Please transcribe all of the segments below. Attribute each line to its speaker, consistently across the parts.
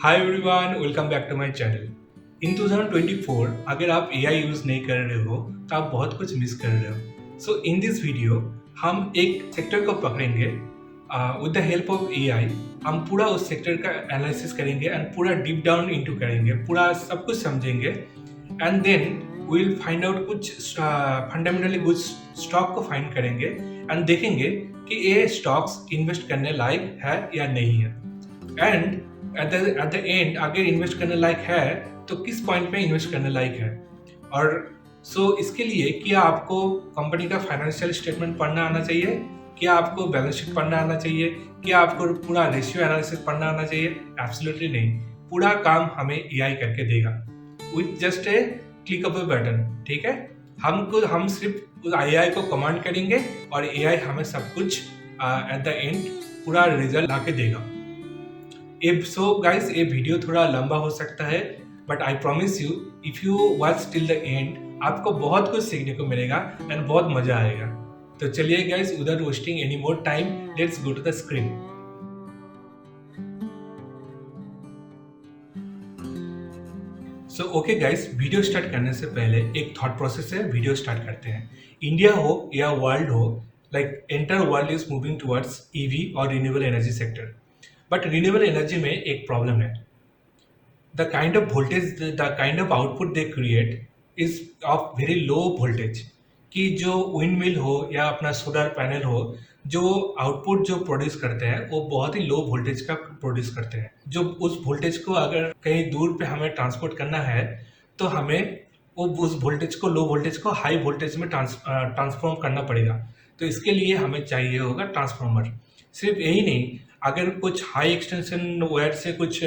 Speaker 1: Hi everyone, welcome back to my channel. In 2024 अगर आप AI use नहीं कर रहे हो तो आप बहुत कुछ मिस कर रहे हो। सो इन दिस वीडियो हम एक सेक्टर को पकड़ेंगे with the help of AI. हम पूरा उस सेक्टर का एनालिसिस करेंगे एंड पूरा डीप डाउन इनटू करेंगे, पूरा सब कुछ समझेंगे and then we will find out कुछ फंडामेंटली कुछ स्टॉक को फाइंड करेंगे एंड देखेंगे कि ये स्टॉक्स इन्वेस्ट करने लायक है या नहीं है। एंड एट द एंड अगर इन्वेस्ट करने लायक है तो किस पॉइंट पे इन्वेस्ट करने लायक है। और इसके लिए क्या आपको कंपनी का फाइनेंशियल स्टेटमेंट पढ़ना आना चाहिए, क्या आपको बैलेंस शीट पढ़ना आना चाहिए, क्या आपको पूरा रेशियो एनालिसिस पढ़ना आना चाहिए? एब्सोल्युटली नहीं। पूरा काम हमें एआई करके देगा with just a click of A button. ठीक है, हम सिर्फ एआई को कमांड करेंगे और एआई हमें सब कुछ एट द एंड पूरा रिजल्ट ला के देगा। सो गाइस, ये वीडियो थोड़ा लंबा हो सकता है but I promise you if you watch till the end आपको बहुत कुछ सीखने को मिलेगा एंड बहुत मजा आएगा। तो चलिए guys, without wasting any more time, let's go to the screen. So okay guys, video start करने से पहले एक थॉट प्रोसेस है, वीडियो स्टार्ट करते हैं। इंडिया हो या वर्ल्ड हो, like entire world is moving towards EV और renewable energy sector. But renewable energy में एक प्रॉब्लम है। The kind of voltage, the kind of output they create is of very low voltage। कि जो wind mill हो या अपना solar panel हो, जो आउटपुट जो प्रोड्यूस करते हैं वो बहुत ही लो वोल्टेज का प्रोड्यूस करते हैं। जो उस वोल्टेज को अगर कहीं दूर पे हमें ट्रांसपोर्ट करना है तो हमें वो उस वोल्टेज को, लो वोल्टेज को हाई वोल्टेज में ट्रांसफॉर्म करना पड़ेगा। तो इसके लिए हमें चाहिए होगा ट्रांसफॉर्मर। सिर्फ यही नहीं, अगर कुछ हाई एक्सटेंशन वायर से कुछ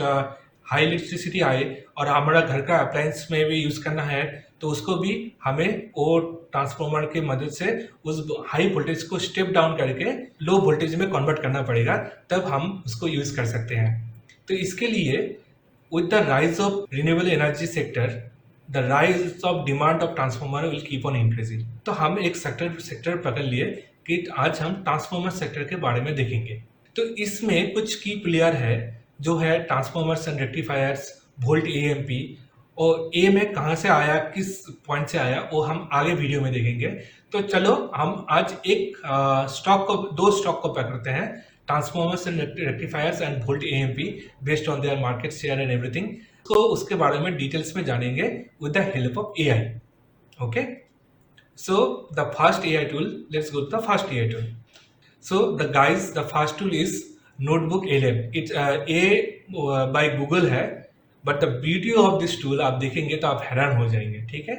Speaker 1: हाई इलेक्ट्रिसिटी आए और हमारा घर का अप्लायंस में भी यूज करना है तो उसको भी हमें वो ट्रांसफॉर्मर की मदद से उस हाई वोल्टेज को स्टेप डाउन करके लो वोल्टेज में कन्वर्ट करना पड़ेगा, तब हम उसको यूज कर सकते हैं। तो इसके लिए with the rise of renewable energy sector, the rise of demand of transformer will keep on increasing. तो हम एक सेक्टर पकड़ लिए कि आज हम ट्रांसफॉर्मर सेक्टर के बारे में देखेंगे। तो इसमें कुछ की प्लेयर है जो है transformers and rectifiers, volt, AMP. और ए में कहाँ से आया, किस पॉइंट से आया, वो हम आगे वीडियो में देखेंगे। तो चलो हम आज एक दो स्टॉक को पकड़ते हैं, transformers and rectifiers and volt AMP, based on their market share and everything. तो उसके बारे में डिटेल्स में जानेंगे with the help of AI. Okay, so the first AI tool, let's go to the first AI tool. So the first tool is Notebook LM. It's by Google है, but the beauty of this tool आप देखेंगे तो आप हैरान हो जाएंगे। ठीक है,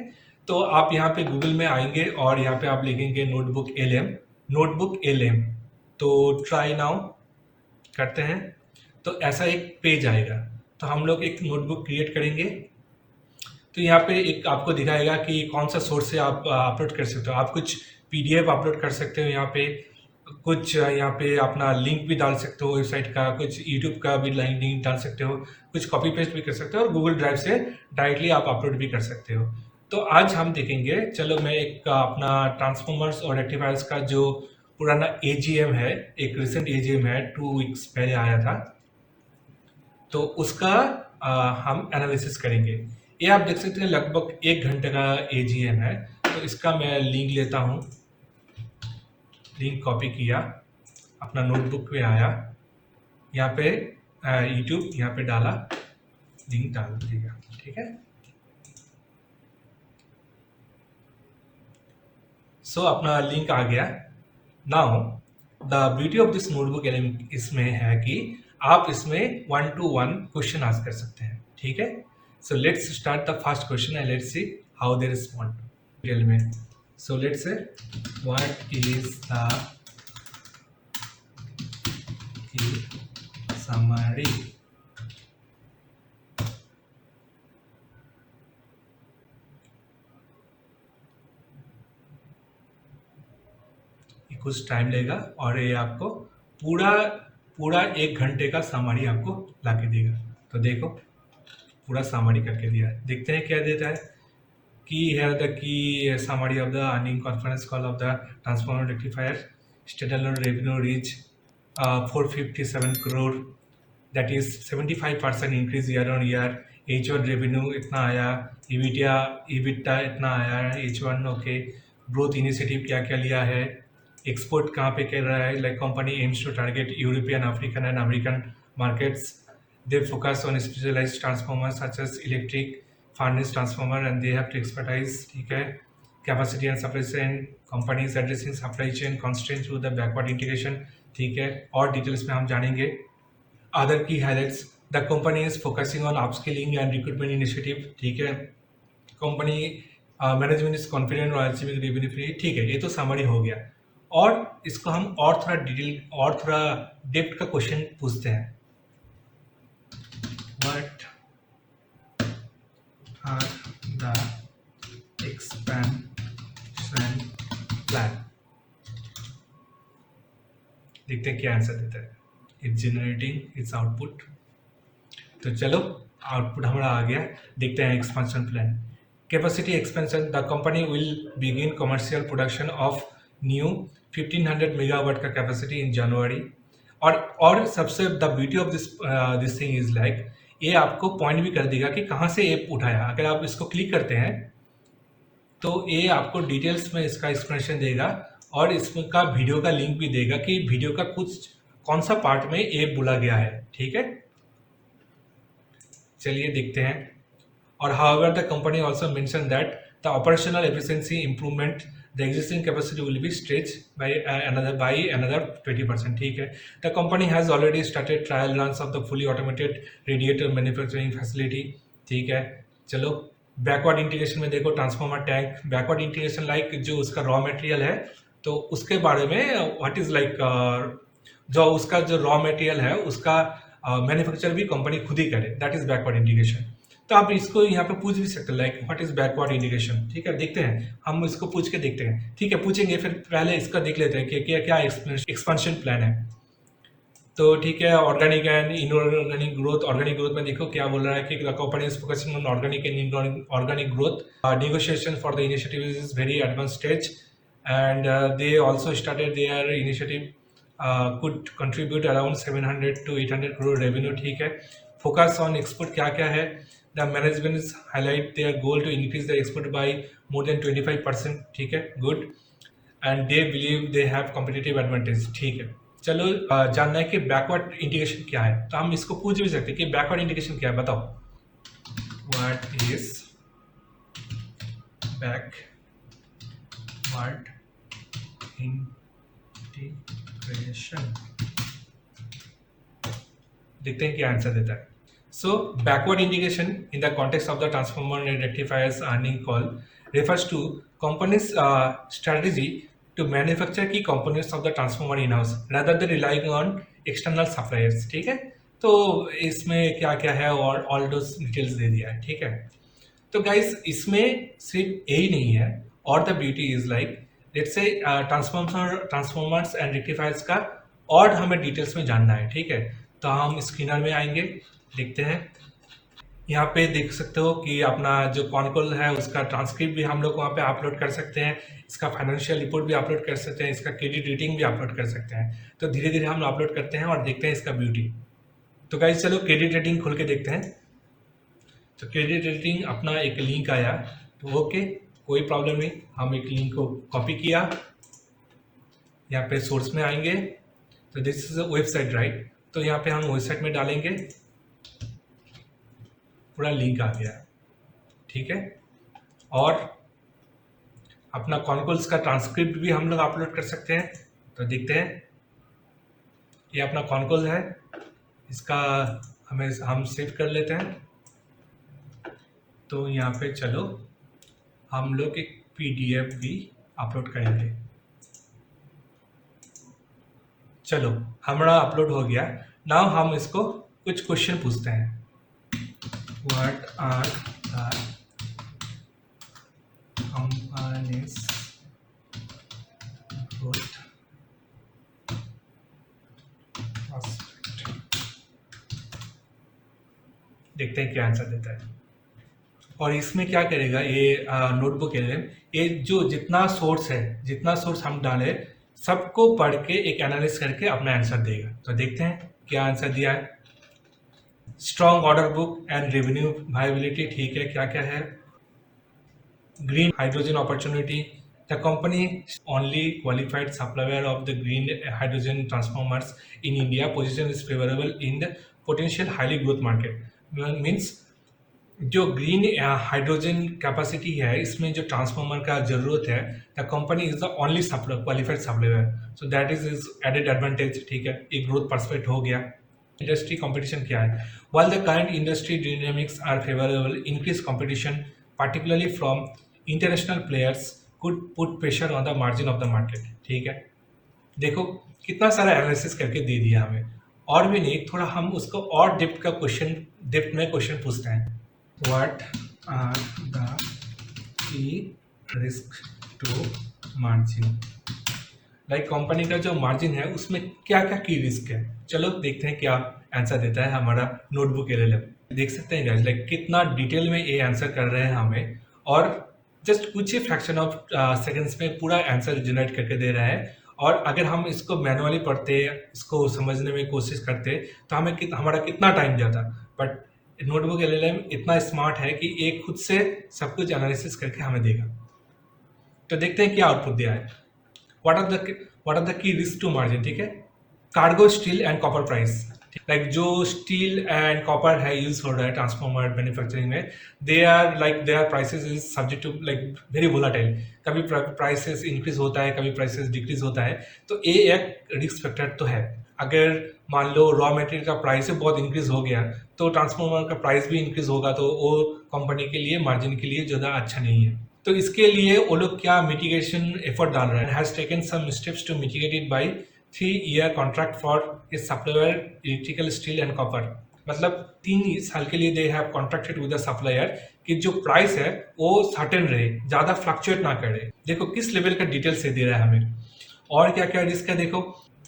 Speaker 1: तो आप यहाँ पे गूगल में आएंगे और यहाँ पे आप लिखेंगे नोटबुक LM, नोटबुक LM। तो ट्राई नाउ करते हैं तो ऐसा एक पेज आएगा। तो हम लोग एक नोटबुक क्रिएट करेंगे। तो यहाँ पे एक आपको दिखाएगा कि कौन सा सोर्स से आप अपलोड कर सकते हो। आप कुछ पीडीएफ अपलोड कर सकते हो, यहाँ पे कुछ यहाँ पे अपना लिंक भी डाल सकते हो वेबसाइट का, कुछ यूट्यूब का भी लिंक डाल सकते हो, कुछ कॉपी पेस्ट भी कर सकते हो और गूगल ड्राइव से डायरेक्टली आप अपलोड भी कर सकते हो। तो आज हम देखेंगे, चलो मैं एक अपना ट्रांसफॉर्मर्स और रेक्टिफायर्स का जो पुराना एजीएम है, एक रिसेंट एजीएम है, 2 वीक्स पहले आया था, तो उसका हम एनालिसिस करेंगे। ये आप देख सकते हैं लगभग 1 घंटे का एजीएम है। तो इसका मैं लिंक लेता हूँ, लिंक कॉपी किया, अपना नोटबुक पे आया, यहाँ पे यूट्यूब यहाँ पे डाला, लिंक डाल दिया। ठीक है, सो अपना लिंक आ गया। Now the beauty of this notebook इसमें है कि आप इसमें 1 to 1 क्वेश्चन आस्क कर सकते हैं। ठीक है, so let's start the first question and let's see how they respond detail में। So let's say what is the summary कुछ टाइम लेगा और ये आपको पूरा पूरा 1 घंटे का समरी आपको ला के देगा। तो देखो पूरा समरी करके दिया है, देखते हैं क्या देता है। कि here the key summary of the earning conference call of the transformer rectifier, standalone revenue reach 457 crore, that is 75% increase year on year. H1 revenue इतना आया, EBITDA इतना आया है H1। ओके, ग्रोथ इनिशिएटिव क्या क्या लिया है, एक्सपोर्ट कहाँ पे कर रहा है, like company aims to target European, African and American markets. They focus on specialized transformer such as electric furnace transformer and they have to expertise, ठीक है। Capacity and supply chain, companies addressing supply chain constraint through the backward integration, ठीक है। और details में हम जानेंगे। Other key highlights, the company is focusing on upskilling and recruitment initiative, ठीक है। कंपनी मैनेजमेंट इज कॉन्फिडेंट और अचीविंग रेवेन्यू फ्री, ठीक है। ये तो समरी हो गया। और इसको हम और थोड़ा डिटेल और थोड़ा डेप्थ का क्वेश्चन पूछते हैं। What are the expansion plan? देखते हैं क्या आंसर देता है। It's generating it's output. तो चलो आउटपुट हमारा आ गया, देखते हैं expansion plan. Capacity expansion, the company will begin commercial production of new 1500 megawatt का कैपेसिटी इन जनवरी। और सबसे the beauty of this thing is like, ये आपको पॉइंट भी कर देगा कि कहाँ से ये उठाया। अगर आप इसको क्लिक करते हैं तो ये आपको डिटेल्स में इसका एक्सप्लेनेशन देगा और इसका वीडियो का लिंक भी देगा कि वीडियो का कुछ कौन सा पार्ट में ये बोला गया है, ठीक है। चलिए देखते हैं। और however the company also mentioned that the operational efficiency improvement, the existing capacity will be stretched by another 20%, ठीक है। The company has already started trial runs of the fully automated radiator manufacturing facility, ठीक है। चलो backward integration में देखो, transformer tank backward integration, like जो उसका raw material है तो उसके बारे में व्हाट इज लाइक, जो उसका जो रॉ मटेरियल है उसका मैन्युफैक्चर भी कंपनी खुद ही करे, दैट इज बैकवर्ड इंटीग्रेशन। तो आप इसको यहाँ पे पूछ भी सकते हैं like what is backward integration, ठीक है। देखते हैं, हम इसको पूछ के देखते हैं, ठीक है। पूछेंगे, फिर पहले इसका देख लेते हैं कि क्या क्या एक्सपेंशन प्लान है। तो ठीक है, organic and inorganic growth. Organic growth में देखो क्या बोल रहा है कि the company is focusing on organic and inorganic growth. Negotiation for the initiative is very advance stage and they also started their initiative could contribute around 700 to 800 crore revenue, ठीक है। Focus on export क्या क्या है, the management is highlight their goal to increase the export by more than 25%, ठीक है, good. And they believe they have competitive advantage, ठीक है। चलो जानना है कि बैकवर्ड इंटीग्रेशन क्या है, तो हम इसको पूछ भी सकते हैं कि बैकवर्ड इंटीग्रेशन क्या है, बताओ। व्हाट इज बैकवर्ड इंटीग्रेशन, देखते हैं क्या आंसर देता है। So backward integration in the context of the transformer and rectifiers earning call refers to company's strategy to manufacture key components of the transformer in-house rather than relying on external suppliers, ठीक है। तो इसमें क्या क्या है और all those details दे दिया है, ठीक है। तो गाइस इसमें सिर्फ यही नहीं है, और the beauty is like let's say transformers and rectifiers का और हमें डिटेल्स में जानना है, ठीक है। तो हम स्क्रीनर में आएंगे, देखते हैं। यहाँ पे देख सकते हो कि अपना जो कॉन्कोल है उसका ट्रांसक्रिप्ट भी हम लोग वहाँ पे अपलोड कर सकते हैं, इसका फाइनेंशियल रिपोर्ट भी अपलोड कर सकते हैं, इसका क्रेडिट रेटिंग भी अपलोड कर सकते हैं। तो धीरे धीरे हम अपलोड करते हैं और देखते हैं इसका ब्यूटी। तो गाइस चलो क्रेडिट रेटिंग खोल के देखते हैं। तो क्रेडिट रेटिंग अपना एक लिंक आया, तो ओके कोई प्रॉब्लम नहीं, हम एक लिंक को कॉपी किया, यहाँ पे सोर्स में आएंगे, तो this is a website right. तो यहाँ पे हम वेबसाइट में डालेंगे, पूरा लिंक आ गया, ठीक है। और अपना कॉन्कोल्स का ट्रांसक्रिप्ट भी हम लोग अपलोड कर सकते हैं। तो देखते हैं, ये अपना कॉन्कोल है, इसका हम सेव कर लेते हैं। तो यहाँ पे चलो हम लोग एक PDF भी अपलोड करेंगे। चलो हमारा अपलोड हो गया। नाउ हम इसको कुछ क्वेश्चन पूछते हैं। What are the company's growth prospect? देखते हैं क्या आंसर देता है। और इसमें क्या करेगा ये नोटबुक के लिए, ये जो जितना सोर्स हम डाले सबको पढ़ के एक एनालिसिस करके अपना आंसर देगा। तो देखते हैं क्या आंसर दिया है। Strong order book and revenue viability, ठीक है, क्या क्या है? green hydrogen opportunity. The company only qualified supplier of the green hydrogen transformers in India. Position is favorable in the potential highly growth market. Means जो green hydrogen capacity है इसमें जो transformer का जरूरत है, the company is the only qualified supplier, so that is added advantage, ठीक है, एक ग्रोथ पर्सपेक्ट हो गया। इंडस्ट्री कंपटीशन क्या है? while the current industry dynamics are favorable, increased competition particularly from international players could put pressure on the margin of the market, ठीक है। देखो कितना सारा एनालिसिस करके दे दिया हमें, और भी नहीं, थोड़ा हम उसको और डेप्थ में क्वेश्चन पूछते हैं। What are the key risk to margin? Like company का जो मार्जिन है उसमें क्या क्या की रिस्क है, चलो देखते हैं क्या आंसर देता है हमारा नोटबुक एलएलएम। देख सकते हैं गाइस, लाइक कितना डिटेल में ये आंसर कर रहे हैं हमें, और जस्ट कुछ ही फ्रैक्शन ऑफ सेकंड्स में पूरा आंसर जनरेट करके दे रहा है। और अगर हम इसको मैनुअली पढ़ते, इसको समझने में कोशिश करते, तो हमारा कितना टाइम जाता। बट नोटबुक एलएलएम इतना स्मार्ट है कि ये खुद से सब कुछ एनालिसिस करके हमें देगा। तो देखते हैं क्या आउटपुट दिया है। What are the key risk to margin, ठीक है। Cargo steel and copper price, like जो स्टील एंड कॉपर है यूज हो रहा है ट्रांसफॉर्मर मैन्युफैक्चरिंग में, their prices is subject to like very volatile. कभी प्राइसेस इंक्रीज होता है, कभी प्राइसेस डिक्रीज होता है, तो ये एक रिस्क फैक्टर तो है। अगर मान लो रॉ मटेरियल का प्राइस बहुत इंक्रीज हो गया, तो ट्रांसफॉर्मर का प्राइस भी इंक्रीज होगा, तो वो कंपनी के लिए, मार्जिन के लिए ज़्यादा अच्छा नहीं है। तो इसके लिए वो लोग क्या मिटिगेशन एफर्ट डाल रहे हैं, has taken some steps to mitigate it by 3-year contract for a supplier electrical steel and copper. मतलब 3 साल के लिए they have contracted with the supplier कि जो प्राइस है वो सर्टेन रहे, ज़्यादा फ्लक्चुएट ना करे। देखो किस लेवल का डिटेल से दे रहा है हमें, और क्या क्या रिस्क है देखो।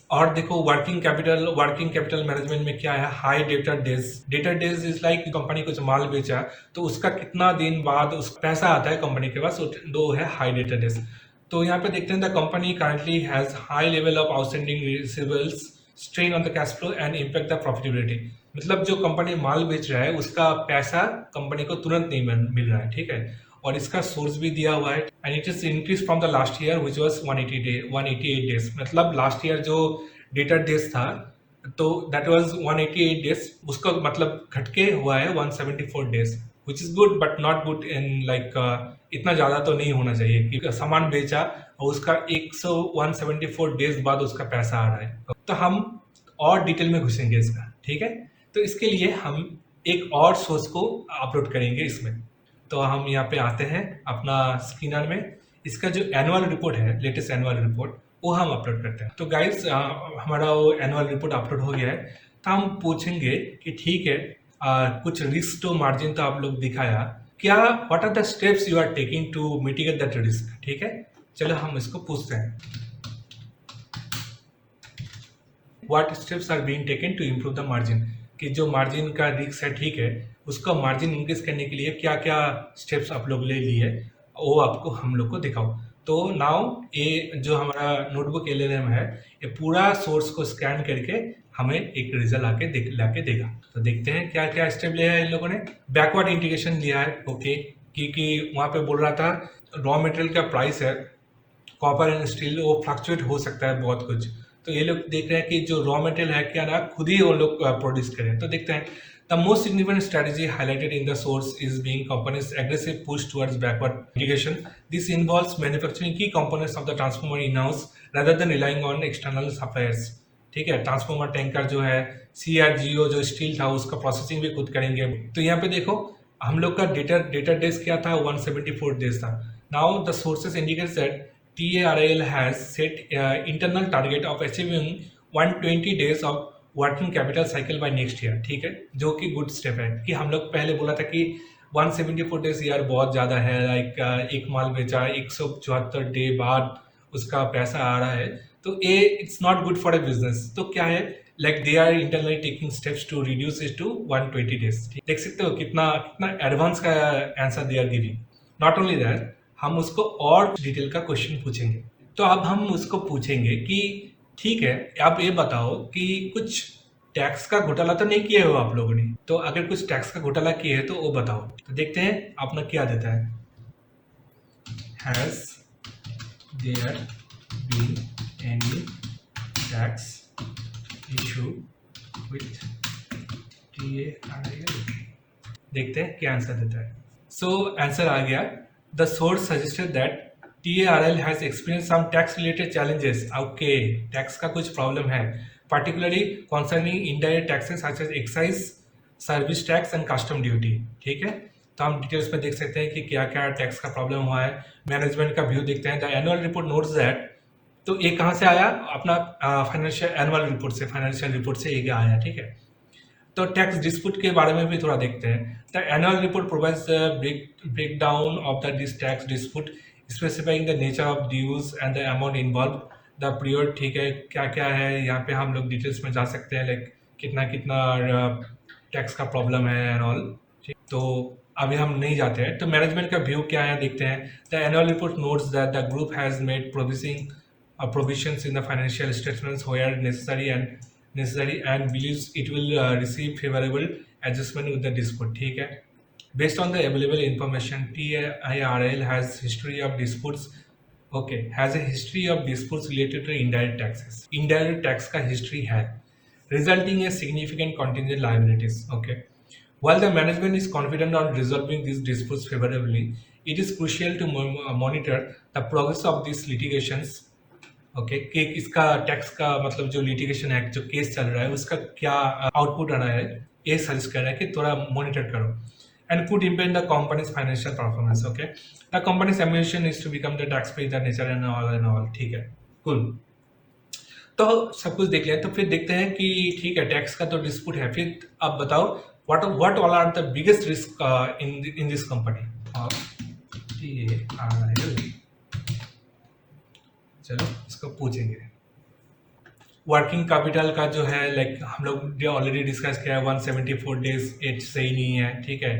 Speaker 1: और देखो वर्किंग कैपिटल मैनेजमेंट में क्या है, high debtor days is like company कुछ माल बेचा तो उसका कितना दिन बाद उस पैसा आता है कंपनी के पास, दो है हाई डेटर डेज। तो यहाँ पे देखते हैं the company currently has high level of outstanding receivables, strain on the cash flow and impact the profitability. मतलब जो कंपनी माल बेच रहा है उसका पैसा कंपनी को तुरंत नहीं मिल रहा है, ठीक है। और इसका सोर्स भी दिया हुआ है, and it is increase from the last year which was 188 days. मतलब लास्ट ईयर जो डेटर डेज था तो दैट वाज 188 डेज, उसका मतलब घटके हुआ है 174 days, which is good but not good in like इतना ज़्यादा तो नहीं होना चाहिए कि सामान बेचा और उसका 174 डेज बाद उसका पैसा आ रहा है। तो हम और डिटेल में घुसेंगे इसका, ठीक है। तो इसके लिए हम एक और सोर्स को अपलोड करेंगे इसमें। तो हम यहाँ पे आते हैं अपना स्क्रीनर में, इसका जो एनुअल रिपोर्ट है, लेटेस्ट एनुअल रिपोर्ट, वो हम अपलोड करते हैं। तो गाइस हमारा वो एनुअल रिपोर्ट अपलोड हो गया है। तो हम पूछेंगे कि ठीक है, कुछ रिस्क टू मार्जिन तो आप लोग दिखाया, क्या what are the steps you are taking to mitigate that risk, ठीक है। चलो हम इसको पूछते हैं, what steps are being taken to improve the margin, कि जो मार्जिन का रिस्क है, ठीक है, उसका मार्जिन इंक्रीज करने के लिए क्या क्या स्टेप्स आप लोग ले लिए वो आपको हम लोग को दिखाओ। तो नाउ ये जो हमारा नोटबुक एलएलएम है, ये पूरा सोर्स को स्कैन करके हमें एक रिजल्ट लाके देगा। तो देखते हैं क्या क्या स्टेप लिया है इन लोगों ने। बैकवर्ड इंटीग्रेशन लिया है, ओके, क्योंकि वहाँ पे बोल रहा था रॉ मटेरियल का प्राइस है कॉपर एंड स्टील, वो फ्लक्चुएट हो सकता है बहुत कुछ। तो ये लोग देख रहे हैं कि जो रॉ मटेरियल है क्या ना खुद ही वो लोग प्रोड्यूस करें। तो देखते हैं, the most significant strategy highlighted in the source is being company's aggressive push towards backward integration. This involves manufacturing key components of the transformer in house rather than relying on external suppliers, ठीक है। Transformer tanker जो है, CRGO जो steel था उसका processing भी खुद करेंगे। तो यहाँ पे देखो हम लोग का डेटर डेज क्या था, 174 डेज था। Now the sources indicates that TARL has set internal target of achieving 120 days of working capital cycle by next year, ठीक है, जो कि गुड स्टेप है। कि हम लोग पहले बोला था कि 174 डेज यार बहुत ज़्यादा है, लाइक एक माल बेचा 174 डे बाद उसका पैसा आ रहा है, तो ये it's not good for a business. तो क्या है, like they are internally taking steps to reduce it to 120 days. देख सकते हो कितना कितना एडवांस का answer they are giving. Not only that, हम उसको और डिटेल का क्वेश्चन पूछेंगे। तो अब हम उसको पूछेंगे कि ठीक है, आप ये बताओ कि कुछ टैक्स का घोटाला तो नहीं किए हो आप लोगों ने, तो अगर कुछ टैक्स का घोटाला किए है तो वो बताओ। तो देखते हैं अपना क्या देता है। Has there been any tax issue with TARL? देखते हैं क्या आंसर देता है। सो आंसर आ गया। The source suggested that TARL has experience some tax related challenges. Okay, tax का कुछ प्रॉब्लम है, particularly concerning indirect taxes such as excise, service tax and custom duty. ठीक है, तो हम डिटेल्स में देख सकते हैं कि क्या क्या टैक्स का प्रॉब्लम हुआ है। मैनेजमेंट का व्यू देखते हैं। The annual report notes that, तो ये कहाँ से आया? अपना फाइनेंशियल एनुअल रिपोर्ट से, फाइनेंशियल रिपोर्ट से ये आया। ठीक है, तो टैक्स डिस्प्यूट के बारे में भी थोड़ा देखते हैं। The annual report provides break down of the this tax dispute specifying the nature of dues and the amount involve, the period. ठीक है, क्या क्या है यहाँ पे हम लोग डिटेल्स में जा सकते हैं, लाइक कितना कितना टैक्स का प्रॉब्लम है एंड ऑल। तो अभी हम नहीं जाते हैं। तो मैनेजमेंट का व्यू क्या है देखते हैं। The annual report notes that the group has made provisions in the financial statements where necessary and believes it will receive favorable adjustment with the dispute. ठीक है, based on the available information, TIRL has history of disputes. Okay, has a history of disputes related to indirect taxes. Indirect tax का history है, resulting in significant contingent liabilities. Okay, while the management is confident on resolving these disputes favorably, it is crucial to monitor the progress of these litigations. Okay, कि इसका tax का मतलब जो litigation है, जो case चल रहा है, उसका क्या आउटपुट आ रहा है, ये सजेस्ट कर रहा है कि थोड़ा मॉनिटर करो। And could impact the company's financial performance. Okay, the company's ambition is to become the tax payer the nature and all. ठीक है, कुल। तो सब कुछ देख लिया, तो फिर देखते हैं कि ठीक है, टैक्स का तो डिस्प्यूट है, फिर आप बताओ what all are the biggest risk in this company. चलो इसको पूछेंगे। वर्किंग कैपिटल का जो है, लाइक हम लोग ऑलरेडी डिस्कस किया है, 174 डेज एज सही नहीं है। ठीक है,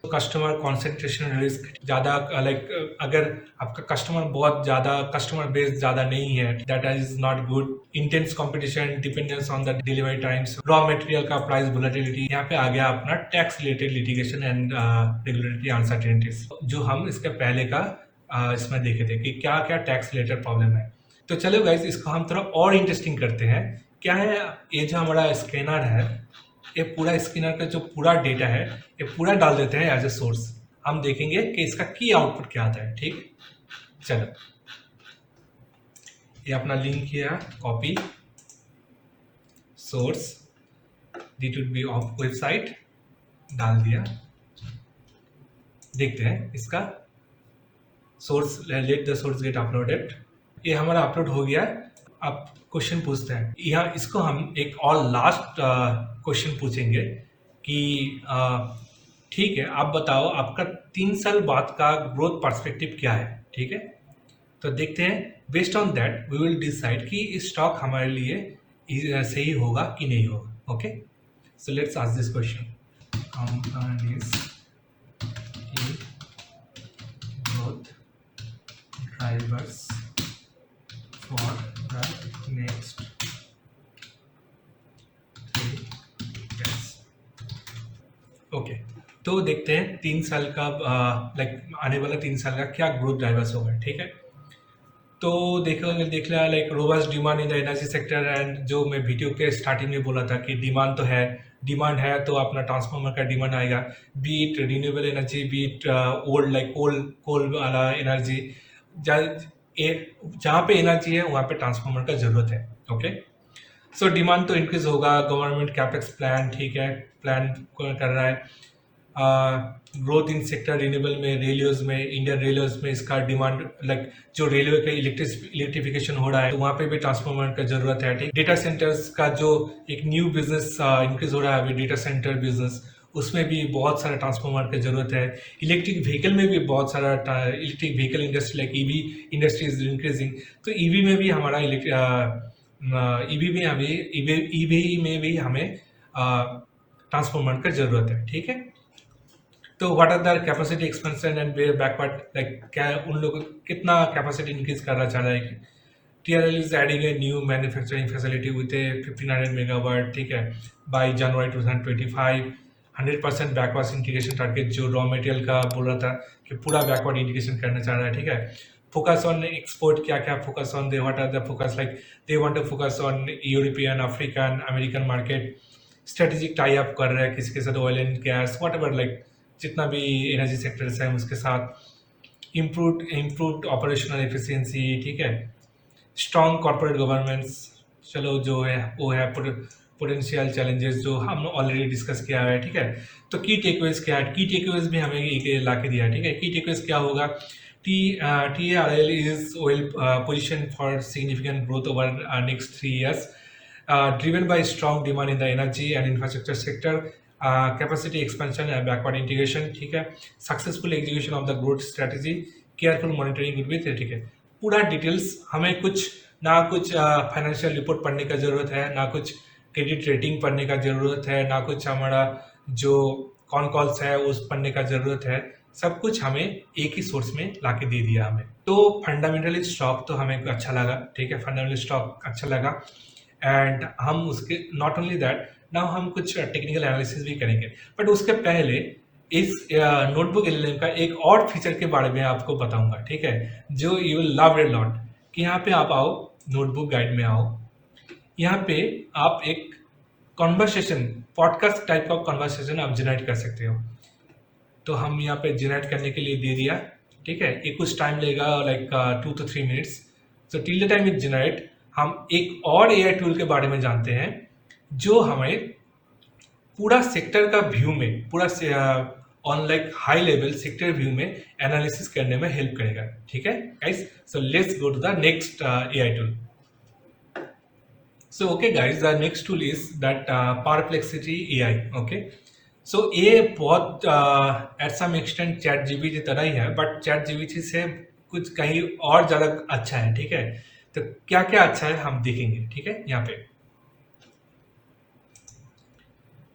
Speaker 1: तो कस्टमर कॉन्सेंट्रेशन रिस्क ज़्यादा, लाइक अगर आपका कस्टमर बहुत ज़्यादा, कस्टमर बेस ज़्यादा नहीं है, that is not good. Intense competition, dependence on the delivery times, raw material का प्राइस वोलेटिलिटी। यहाँ पे आ गया अपना tax related litigation and regulatory uncertainties, जो हम इसके पहले का इसमें देखे थे कि क्या क्या टैक्स रिलेटेड प्रॉब्लम है। तो चलो गाइस, इसको हम थोड़ा और इंटरेस्टिंग करते हैं। क्या है, ये जो हमारा स्कैनर है, ये पूरा स्कैनर का जो पूरा डेटा है, ये पूरा डाल देते हैं एज ए सोर्स। हम देखेंगे कि इसका की आउटपुट क्या आता है। ठीक, चलो ये अपना लिंक किया, copy source D2B of website डाल दिया। देखते हैं इसका source, let the source get uploaded. ये हमारा अपलोड हो गया। अब क्वेश्चन पूछते हैं यहाँ, इसको हम एक और लास्ट क्वेश्चन पूछेंगे कि ठीक है, आप बताओ आपका 3 साल बाद का ग्रोथ पर्सपेक्टिव क्या है। ठीक है, तो देखते हैं, based on that we will decide कि स्टॉक हमारे लिए सही होगा कि नहीं होगा। Okay, so let's ask this question. Company's की growth drivers for the next 3 years। ओके, तो देखते हैं 3 साल का, लाइक आने वाला 3 साल का क्या ग्रोथ ड्राइवर्स होगा। ठीक है, तो देख लिया, like robust demand in the energy sector. And जो मैं वीडियो के स्टार्टिंग में बोला था कि डिमांड तो है, डिमांड है तो अपना ट्रांसफार्मर का डिमांड आएगा, be it renewable energy, be it old like coal वाला एनर्जी। जहाँ पे एनर्जी है वहाँ पे ट्रांसफार्मर का जरूरत है। ओके, सो डिमांड तो इंक्रीज होगा। गवर्नमेंट कैपेक्स प्लान, ठीक है, प्लान कर रहा है। ग्रोथ इन सेक्टर रिन्यूएबल में, रेलवेज में, इंडियन रेलवेज में इसका डिमांड, लाइक जो रेलवे का इलेक्ट्रिफिकेशन हो रहा है, तो वहाँ पे भी ट्रांसफार्मर का जरूरत है। ठीक, डेटा सेंटर्स का जो एक न्यू बिजनेस इंक्रीज हो रहा है अभी, डेटा सेंटर बिजनेस, उसमें भी बहुत सारा ट्रांसफार्मर की जरूरत है। इलेक्ट्रिक व्हीकल में भी बहुत सारा, electric vehicle industry like EV industry is increasing, तो ईवी में भी हमारा ईवी में भी हमें ट्रांसफार्मर का जरूरत है। ठीक है, तो what are the capacity expansion and where backward, like क्या उन लोगों कितना कैपेसिटी इंक्रीज करना चाह रहा है TRL is adding a new manufacturing facility with a 1500 megawatt, ठीक है, by January 2025. 100% backward integration target, जो रॉ मटेरियल का बोल रहा था कि पूरा बैकवर्ड इंटीग्रेशन करना चाह रहा है, ठीक है. फोकस ऑन एक्सपोर्ट, क्या क्या focus on, they what are the focus, like they want to focus on European, African, American market. Strategic tie up कर रहा है किसी के साथ, oil and gas whatever, like जितना भी एनर्जी सेक्टर्स है उसके साथ. इम्प्रूव्ड ऑपरेशनल एफिशिएंसी, ठीक है. स्ट्रॉन्ग कॉर्पोरेट गवर्नेंस, चलो जो है वो है. पोटेंशियल चैलेंजेस जो हम ऑलरेडी डिस्कस किया है, ठीक है. तो की टेकअवेज क्या है, की टेकअवेज भी हमें ला के दिया है, ठीक है. की टेकअवेज क्या होगा, TRL is well positioned for significant growth over next 3 years, driven by strong demand in the energy and infrastructure sector, capacity expansion and backward integration, ठीक है. Successful execution of the growth strategy, careful monitoring will be there, ठीक है. पूरा details, हमें कुछ ना कुछ financial report पढ़ने का ज़रूरत है, ना कुछ क्रेडिट रेटिंग पढ़ने का ज़रूरत है, ना कुछ हमारा जो कॉन कॉल्स है उस पढ़ने का ज़रूरत है. सब कुछ हमें एक ही सोर्स में लाके दे दिया हमें. तो फंडामेंटली स्टॉक तो हमें अच्छा लगा, ठीक है. फंडामेंटली स्टॉक अच्छा लगा एंड हम उसके नॉट ओनली दैट, नाउ हम कुछ टेक्निकल एनालिसिस भी करेंगे. बट उसके पहले इस नोटबुक LLM का एक और फीचर के बारे में आपको बताऊंगा, ठीक है, जो you will love it lot. कि यहाँ पे आप आओ, नोटबुक गाइड में आओ, यहाँ पे आप एक कॉन्वर्सेशन, पॉडकास्ट टाइप का कॉन्वर्सेशन आप जनरेट कर सकते हो. तो हम यहाँ पे जनरेट करने के लिए दे दिया, ठीक है. ये कुछ टाइम लेगा, लाइक 2 to 3 मिनट्स. तो till the time it generate, हम एक और AI टूल के बारे में जानते हैं जो हमें पूरा सेक्टर का व्यू में, पूरा on like high level sector view में एनालिसिस करने में हेल्प करेगा, ठीक है guys. So let's go to the next AI tool. So okay guys, the next tool is that Perplexity AI. Okay, so ये बहुत at some extent chat GPT की तरह ही है, बट चैट जीपीटी से कुछ कहीं और ज़्यादा अच्छा है, ठीक है. तो क्या क्या अच्छा है हम देखेंगे, ठीक है. यहाँ पे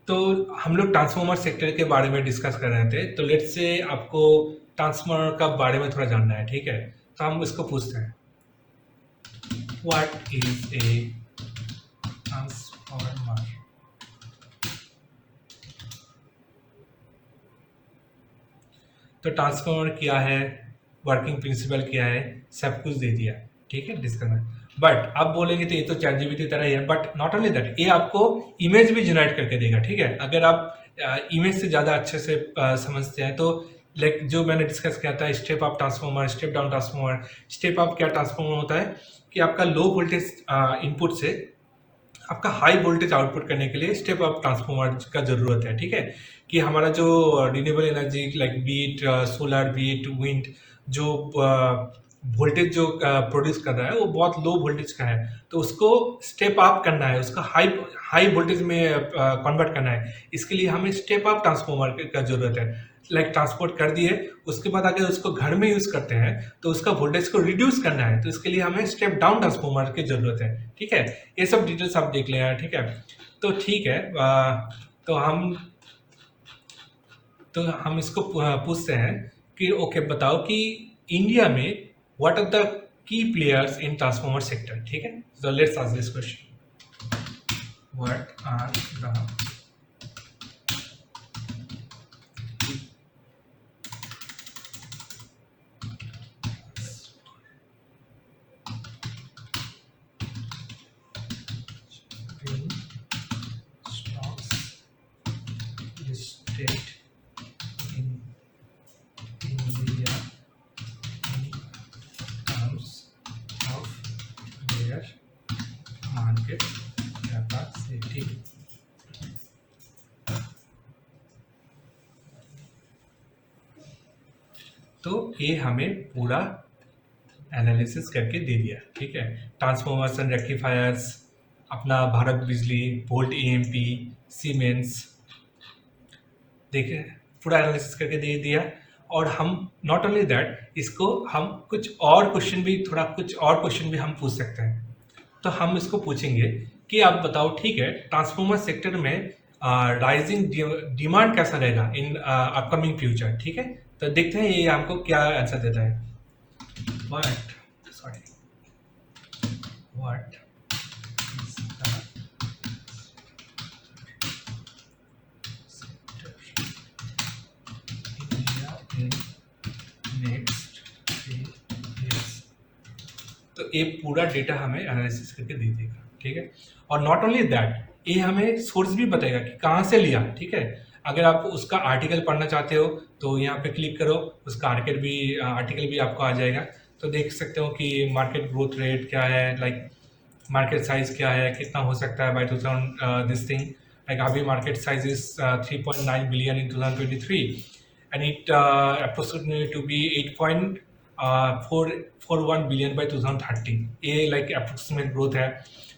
Speaker 1: तो हम लोग ट्रांसफॉर्मर सेक्टर के बारे में डिस्कस कर रहे थे. तो लेट्स से आपको ट्रांसफॉर्मर का बारे में थोड़ा जानना है, ठीक है. तो हम इसको पूछते हैं, व्हाट इज ए ट्रांसफॉर्मर. तो ट्रांसफॉर्मर क्या है, वर्किंग प्रिंसिपल क्या है, सब कुछ दे दिया, ठीक है, डिस्कस में. बट आप बोलेंगे तो ये तो चैट जीपीटी तरह ही है. बट नॉट ओनली दैट, ये आपको इमेज भी जनरेट करके देगा, ठीक है. अगर आप इमेज से ज़्यादा अच्छे से समझते हैं तो लाइक जो मैंने डिस्कस किया था, step up transformer, step down transformer. Step up क्या ट्रांसफॉर्मर होता है कि आपका लो वोल्टेज इनपुट से आपका हाई वोल्टेज आउटपुट करने के लिए स्टेप अप ट्रांसफॉर्मर का ज़रूरत है, ठीक है. कि हमारा जो renewable energy like be it solar, be it wind, जो वोल्टेज जो प्रोड्यूस कर रहा है वो बहुत लो वोल्टेज का है, तो उसको स्टेप अप करना है, उसका हाई वोल्टेज में कन्वर्ट करना है. इसके लिए हमें स्टेप अप ट्रांसफॉर्मर का ज़रूरत है. लाइक ट्रांसपोर्ट कर दिए, उसके बाद अगर उसको घर में यूज़ करते हैं तो उसका वोल्टेज को रिड्यूस करना है, तो इसके लिए हमें स्टेप डाउन ट्रांसफॉर्मर की ज़रूरत है, ठीक है. ये सब डिटेल्स आप देख लें, ठीक है. तो ठीक है, तो हम इसको पूछते हैं कि ओके बताओ कि इंडिया में what are the key players in transformer sector, ठीक है. So let's ask this question, what are the stocks listed in India in terms of their market capacity. तो ये हमें पूरा एनालिसिस करके दे दिया, ठीक है. ट्रांसफॉर्मर्स एंड रेक्टिफायर्स, अपना भारत बिजली, वोल्ट EMP, सीमेंस, देखे पूरा एनालिसिस करके दे दिया. और हम नॉट ओनली दैट, इसको हम कुछ और क्वेश्चन भी हम पूछ सकते हैं. तो हम इसको पूछेंगे कि आप बताओ, ठीक है, ट्रांसफॉर्मर सेक्टर में राइजिंग डिमांड कैसा रहेगा इन अपकमिंग फ्यूचर, ठीक है. तो देखते हैं ये हमको क्या आंसर देता है. What is the India in next 3 years। तो ये पूरा डेटा हमें एनालिसिस करके दे देगा, ठीक है। और नॉट ओनली दैट, ये हमें सोर्स भी बताएगा कि कहाँ से लिया, ठीक है। अगर आप उसका आर्टिकल पढ़ना चाहते हो तो यहाँ पे क्लिक करो, उसका आर्टिकल भी आपको आ जाएगा। तो देख सकते हो कि मार्केट ग्रोथ रेट क्या है, लाइक मार्केट साइज क्या है, कितना हो सकता है बाय 2000 दिस थिंग, लाइक अभी market size is 3.9 billion in 2023 and it approximately to be 8.41 billion by 2030। ये लाइक अप्रोक्सीमेट ग्रोथ है।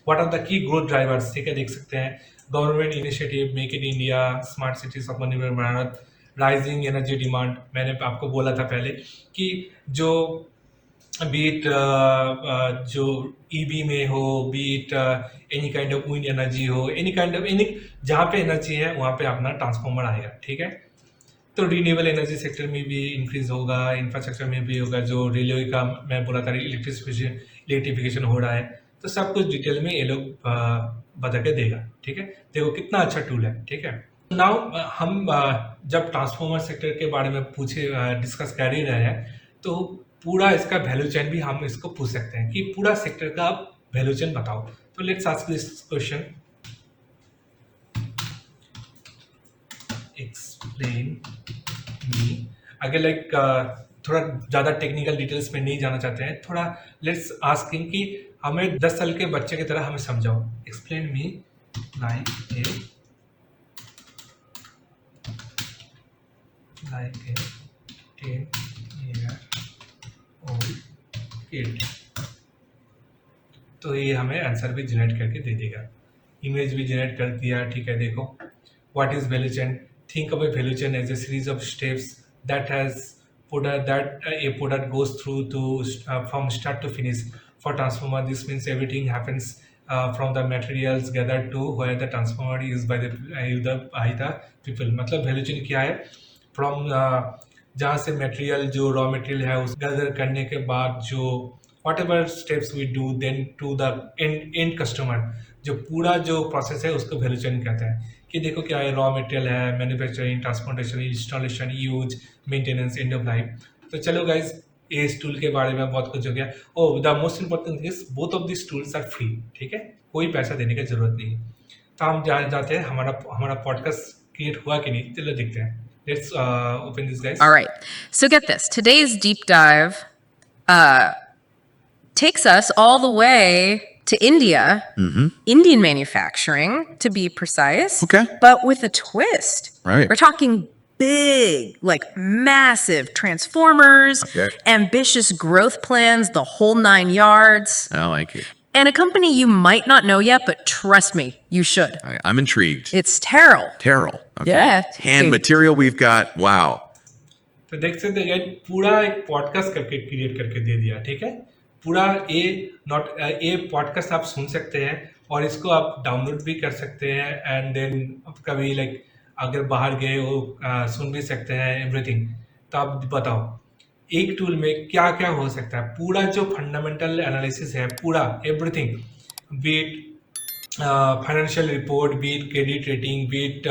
Speaker 1: What are the key growth drivers, ठीक है, देख सकते हैं। Government initiative, make in India, smart cities, Atmanirbhar Bharat, rising energy demand. मैंने आपको बोला था पहले कि जो बीट जो ईवी में हो, be it any kind of wind energy हो, एनी जहाँ पे एनर्जी है वहाँ पे अपना ट्रांसफॉर्मर आएगा, ठीक है। तो रिन्यूएबल एनर्जी सेक्टर में भी इंक्रीज होगा, इंफ्रास्ट्रक्चर में भी होगा, जो रेलवे का मैं बोला था इलेक्ट्रिफिकेशन हो रहा है। तो सब कुछ डिटेल में ये लोग बता के देगा, ठीक है। देखो कितना अच्छा टूल है, ठीक है। नाउ हम जब ट्रांसफॉर्मर सेक्टर के बारे में डिस्कस कर ही रहे हैं, तो पूरा इसका वैल्यू चेन भी हम इसको पूछ सकते हैं कि पूरा सेक्टर का आप वैल्यू चेन बताओ। तो let's ask this question, explain me. अगर लाइक थोड़ा ज़्यादा टेक्निकल डिटेल्स में नहीं जाना चाहते हैं, थोड़ा लेट्स आस्किंग कि हमें 10 साल के बच्चे की तरह हमें समझाओ। Explain me like a 10-year-old kid. तो ये हमें आंसर भी जनरेट करके दे देगा, इमेज भी जनरेट कर दिया, ठीक है। देखो, what is value chain? Think of a value chain as a series of steps that a product goes through from start to finish. For transformer, this means everything happens from the materials gathered to where the transformer is by the people। मतलब value chain क्या है? From जहाँ से material, जो raw material है उस gather करने के बाद जो whatever steps we do then to the end customer, जो पूरा जो प्रोसेस है उसको वैल्यू चेन कहते हैं। कि देखो क्या है, रॉ मटेरियल है, manufacturing, transportation, installation, use, maintenance, end of life. तो चलो गाइज, इस टूल के बारे में बहुत कुछ हो गया। Oh the most important is both of this tools are free, ठीक है, कोई पैसा देने की जरूरत नहीं है। तो हम जाते हैं, हमारा पॉडकास्ट क्रिएट हुआ कि नहीं, चलो देखते हैं। Let's open this guys.
Speaker 2: All right. So get this. Today's deep dive takes us all the way to India, Indian manufacturing, to be precise.
Speaker 3: Okay.
Speaker 2: But with a twist.
Speaker 3: Right.
Speaker 2: We're talking big, like massive transformers,
Speaker 3: Okay.
Speaker 2: ambitious growth plans, the whole 9 yards.
Speaker 3: I like it.
Speaker 2: And a company you might not know yet, but trust me, you should.
Speaker 3: I'm intrigued.
Speaker 2: It's Terrell.
Speaker 3: Terrell. Okay.
Speaker 2: Yeah.
Speaker 3: Hand material we've got. Wow.
Speaker 1: तो देख सकते हैं पूरा एक podcast करके create करके दे दिया, ठीक है। पूरा ये पॉडकास्ट आप सुन सकते हैं और इसको आप डाउनलोड भी कर सकते हैं, एंड देन कभी लाइक अगर बाहर गए हो सुन भी सकते हैं एवरीथिंग। तो आप बताओ एक टूल में क्या क्या हो सकता है। पूरा जो फंडामेंटल एनालिसिस है, पूरा everything, be it financial report, be it credit rating, be it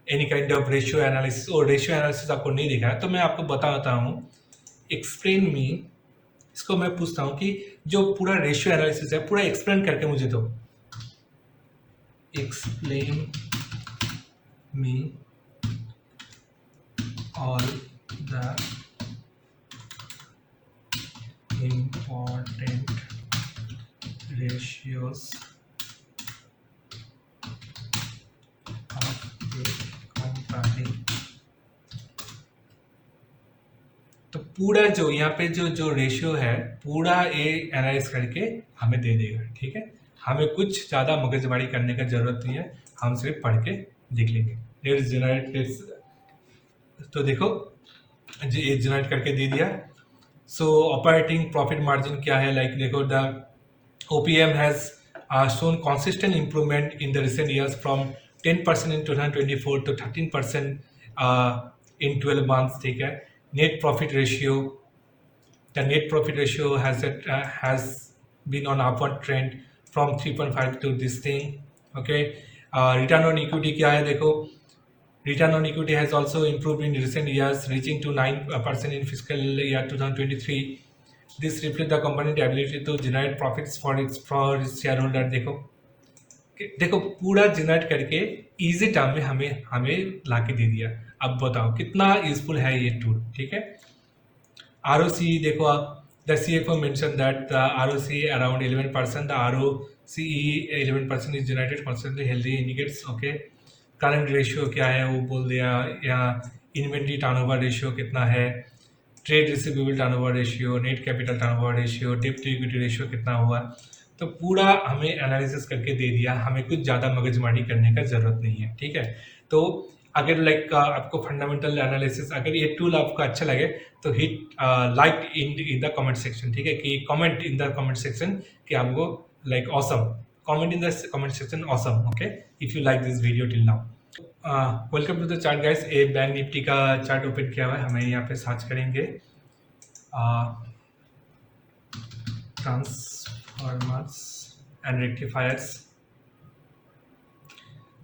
Speaker 1: any kind of ratio analysis. और रेशियो एनालिसिस आपको नहीं दिखा है तो मैं आपको बताता हूँ। एक्सप्लेन मी, इसको मैं पूछता हूँ कि जो पूरा रेशियो एनालिसिस है पूरा एक्सप्लेन करके मुझे दो। Explain me all the important ratios of a company। तो पूरा जो यहाँ पे जो रेशियो है पूरा ये एनालाइज करके हमें दे देगा, ठीक है। हमें कुछ ज़्यादा मगजमारी करने का जरूरत नहीं है, हम सिर्फ पढ़ के देख लेंगे। Let's generate. तो देखो ये जनरेट करके दे दिया। सो ऑपरेटिंग प्रॉफिट मार्जिन क्या है, लाइक देखो the OPM has shown consistent improvement in the recent years from 10% in 2024 to 13% in 12 months, ठीक है। Net profit ratio, the net profit ratio has been on upward trend from 3.5 to this thing. Okay, return on equity क्या है देखो. Return on equity has also improved in recent years, reaching to 9% in fiscal year 2023. This reflects the company's ability to generate profits for its shareholder. देखो पूरा generate करके easy term में हमें हमें लाके दे दिया. अब बताओ कितना यूजफुल है ये टूल. ठीक है. ROCE देखो the CFO mentioned that the ROCE around 11%, the ROCE 11% is generated constantly healthy indicates. Okay, current ratio क्या है वो बोल दिया, या इन्वेंट्री टर्नओवर रेशियो कितना है, trade receivable turnover ratio, net capital turnover ratio, डेब्ट टू इक्विटी रेशियो कितना हुआ. तो पूरा हमें एनालिसिस करके दे दिया. हमें कुछ ज़्यादा मगजमारी करने का ज़रूरत नहीं है. ठीक है. तो अगर लाइक आपको फंडामेंटल एनालिसिस, अगर ये टूल आपको अच्छा लगे तो hit like in the comment section. ठीक है, कि comment in the comment section कि आपको like awesome. comment in the comment section awesome. Okay, if you like this video till now. Welcome to the chart guys. A bank Nifty का chart open किया हुआ है. हमें यहाँ पे search करेंगे ट्रांसफॉर्मर्स एंड रेक्टिफायर्स.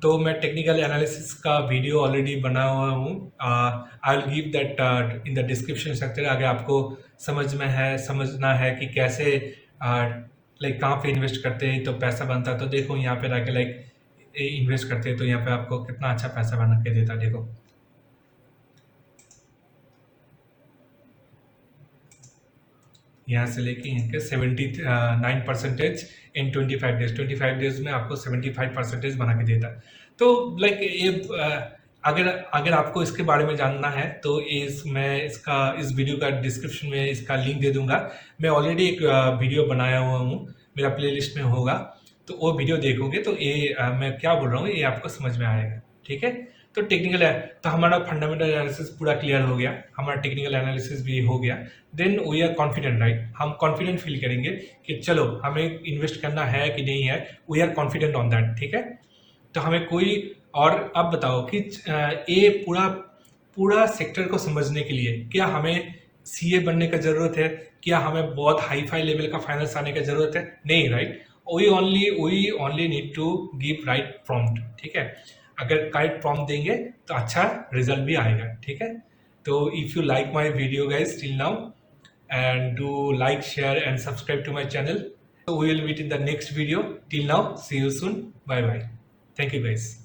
Speaker 1: तो मैं टेक्निकल एनालिसिस का वीडियो ऑलरेडी बना हुआ हूँ. I will give that in the description sector. अगर आपको समझना है कि कैसे लाइक कहाँ पे इन्वेस्ट करते हैं तो पैसा बनता है, तो देखो यहाँ पे जाके लाइक इन्वेस्ट करते हैं तो यहाँ पे आपको कितना अच्छा पैसा बना के देता है. देखो यहाँ से लेके यहाँ के 79% इन 25 डेज में आपको 75% बना के देता है. तो लाइक ये अगर आपको इसके बारे में जानना है तो मैं इस वीडियो का डिस्क्रिप्शन में इसका लिंक दे दूंगा. मैं ऑलरेडी एक वीडियो बनाया हुआ हूँ, मेरा प्लेलिस्ट में होगा, तो वो वीडियो देखोगे तो ये मैं क्या बोल रहा हूँ ये आपको समझ में आएगा. ठीक है. तो टेक्निकल है तो हमारा फंडामेंटल एनालिसिस पूरा क्लियर हो गया, हमारा टेक्निकल एनालिसिस भी हो गया. Then we are confident, right. हम कॉन्फिडेंट फील करेंगे कि चलो हमें इन्वेस्ट करना है कि नहीं है. We are confident on that. ठीक है. तो हमें कोई और अब बताओ कि ये पूरा सेक्टर को समझने के लिए क्या हमें सीए बनने का ज़रूरत है, क्या हमें बहुत हाई फाई लेवल का फाइनेंस आने का ज़रूरत है? नहीं, right. We only need to give right prompt. ठीक है. अगर राइट प्रॉम्प्ट देंगे तो अच्छा रिजल्ट भी आएगा. ठीक है. तो if you like my video guys till now and do like, share and subscribe to my channel. So we will meet in the next video. Till now, see you soon. Bye bye. Thank you guys.